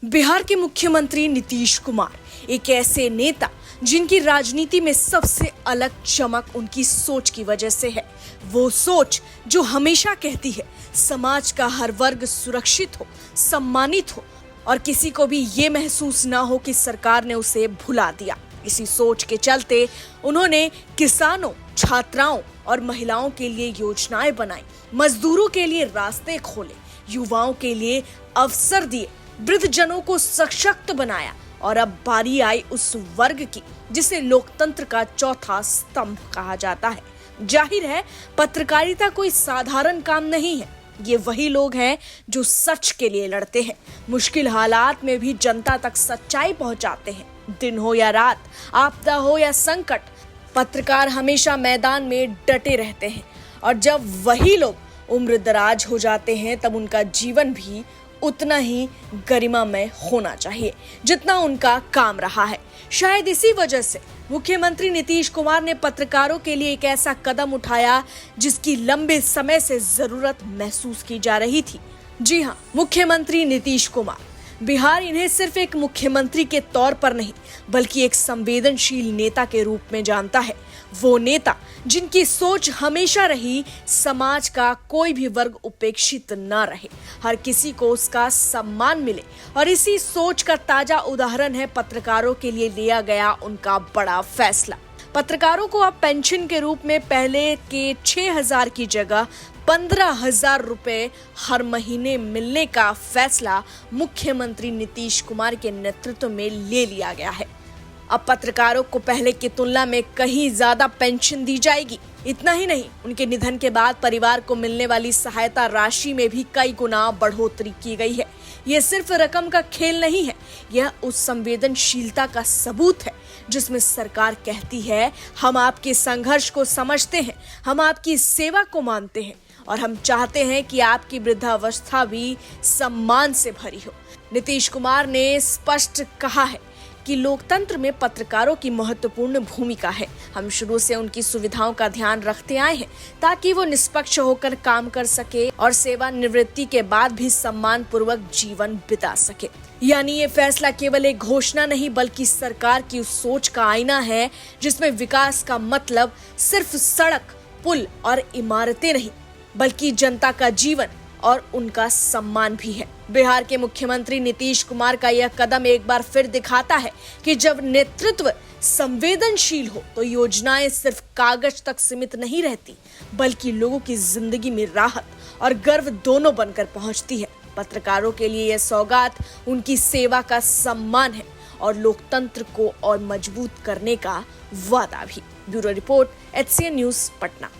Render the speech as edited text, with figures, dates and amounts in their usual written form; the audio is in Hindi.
बिहार के मुख्यमंत्री नीतीश कुमार एक ऐसे नेता जिनकी राजनीति में सबसे अलग चमक उनकी सोच की वजह से है। वो सोच जो हमेशा कहती है समाज का हर वर्ग सुरक्षित हो, सम्मानित हो और किसी को भी ये महसूस ना हो कि सरकार ने उसे भुला दिया। इसी सोच के चलते उन्होंने किसानों, छात्राओं और महिलाओं के लिए योजनाएं बनाई, मजदूरों के लिए रास्ते खोले, युवाओं के लिए अवसर दिए, वृद्धजनों को सशक्त बनाया और अब बारी आई उस वर्ग की जिसे लोकतंत्र का चौथा स्तंभ कहा जाता है। जाहिर है, पत्रकारिता कोई साधारण काम नहीं है। ये वही लोग हैं जो सच के लिए लड़ते हैं, मुश्किल हालात में भी जनता तक सच्चाई पहुंचाते हैं। दिन हो या रात, आपदा हो या संकट, पत्रकार हमेशा मैदान में डटे रहते हैं। और जब वही लोग उम्र दराज हो जाते हैं तब उनका जीवन भी उतना ही गरिमामय होना चाहिए जितना उनका काम रहा है। शायद इसी वजह से मुख्यमंत्री नीतीश कुमार ने पत्रकारों के लिए एक ऐसा कदम उठाया जिसकी लंबे समय से जरूरत महसूस की जा रही थी। जी हाँ, मुख्यमंत्री नीतीश कुमार। बिहार इन्हें सिर्फ एक मुख्यमंत्री के तौर पर नहीं बल्कि एक संवेदनशील नेता के रूप में जानता है। वो नेता जिनकी सोच हमेशा रही समाज का कोई भी वर्ग उपेक्षित न रहे, हर किसी को उसका सम्मान मिले। और इसी सोच का ताजा उदाहरण है पत्रकारों के लिए लिया गया उनका बड़ा फैसला। पत्रकारों को अब पेंशन के रूप में पहले के 6,000 की जगह 15,000 रुपए हर महीने मिलने का फैसला मुख्यमंत्री नीतीश कुमार के नेतृत्व में ले लिया गया है। अब पत्रकारों को पहले की तुलना में कहीं ज्यादा पेंशन दी जाएगी। इतना ही नहीं, उनके निधन के बाद परिवार को मिलने वाली सहायता राशि में भी कई गुना बढ़ोतरी की गई है। यह सिर्फ रकम का खेल नहीं है, यह उस संवेदनशीलता का सबूत है जिसमें सरकार कहती है हम आपके संघर्ष को समझते हैं, हम आपकी सेवा को मानते हैं और हम चाहते हैं कि आपकी वृद्धावस्था भी सम्मान से भरी हो। नीतीश कुमार ने स्पष्ट कहा है कि लोकतंत्र में पत्रकारों की महत्वपूर्ण भूमिका है। हम शुरू से उनकी सुविधाओं का ध्यान रखते आए हैं ताकि वो निष्पक्ष होकर काम कर सके और सेवानिवृत्ति के बाद भी सम्मान पूर्वक जीवन बिता सके। यानी ये फैसला केवल एक घोषणा नहीं बल्कि सरकार की उस सोच का आईना है जिसमें विकास का मतलब सिर्फ सड़क, पुल और इमारतें नहीं बल्कि जनता का जीवन और उनका सम्मान भी है। बिहार के मुख्यमंत्री नीतीश कुमार का यह कदम एक बार फिर दिखाता है कि जब नेतृत्व संवेदनशील हो तो योजनाएं सिर्फ कागज तक सीमित नहीं रहती बल्कि लोगों की जिंदगी में राहत और गर्व दोनों बनकर पहुंचती है। पत्रकारों के लिए यह सौगात उनकी सेवा का सम्मान है और लोकतंत्र को और मजबूत करने का वादा भी। Bureau report, HCN news, Patna.